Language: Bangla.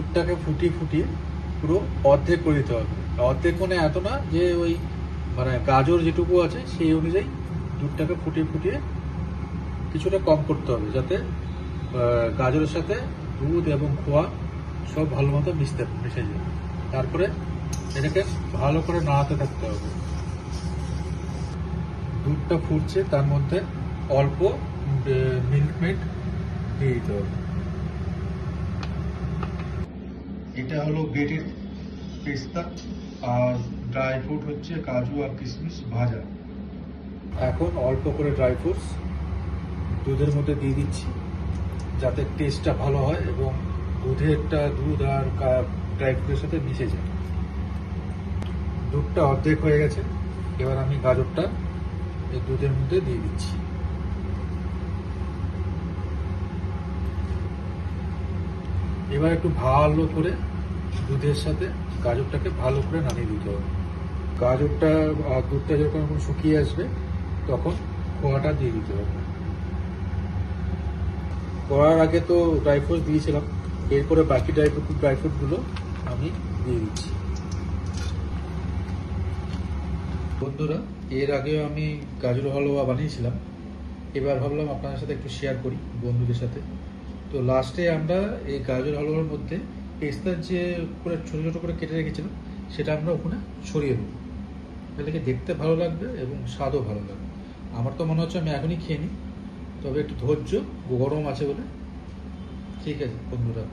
দুধটাকে ফুটিয়ে ফুটিয়ে পুরো অর্ধেক করে দিতে হবে। অর্ধেক মানে এত না যে ওই মানে গাজর যেটুকু আছে সেই অনুযায়ী দুধটাকে ফুটিয়ে ফুটিয়ে কিছুটা কম করতে হবে, যাতে গাজরের সাথে দুধ এবং খোয়া সব ভালো মতো মিশে যায়। তারপরে এটাকে ভালো করে নাড়াতে থাকতে হবে। দুধটা ফুটছে, তার মধ্যে অল্প মিল্ক মেড দিয়ে দিতে হবে। এটা হলো গ্রেটেড পেস্তা, আর ড্রাই ফ্রুট হচ্ছে কাজু আর কিশমিশ ভাজা। এখন অল্প করে ড্রাই ফ্রুটস দুধের মধ্যে দিয়ে দিচ্ছি, যাতে টেস্টটা ভালো হয় এবং দুধ আর ড্রাই ফ্রুটের সাথে মিশে যায়। দুধটা অর্ধেক হয়ে গেছে, এবার আমি গাজরটা এই দুধের মধ্যে দিয়ে দিচ্ছি। এবার একটু ভালো করে দুধের সাথে গাজরটাকে ভালো করে নাড়িয়ে দিতে হবে। গাজরটা আর দুধটা যখন শুকিয়ে আসবে তখন খোয়াটা দিয়ে দিতে হবে। করার আগে তো ড্রাই ফ্রুট দিয়েছিলাম, এরপরে বাকি ড্রাই ফ্রুটগুলো আমি দিয়ে দিচ্ছি। বন্ধুরা, এর আগেও আমি গাজর হালুয়া বানিয়েছিলাম, এবার ভাবলাম আপনাদের সাথে একটু শেয়ার করি বন্ধুদের সাথে। তো লাস্টে আমরা এই গাজর হালুয়ার মধ্যে পেস্তার যে করে ছোটো ছোটো করে কেটে রেখেছিলাম সেটা আমরা ওখানে ছড়িয়ে দেবো, তাহলে কি দেখতে ভালো লাগবে এবং স্বাদও ভালো লাগবে। আমার তো মনে হচ্ছে আমি এখনই খেয়ে নিই, তবে একটু ধৈর্য, গরম আছে বলে। ঠিক আছে বন্ধুরা।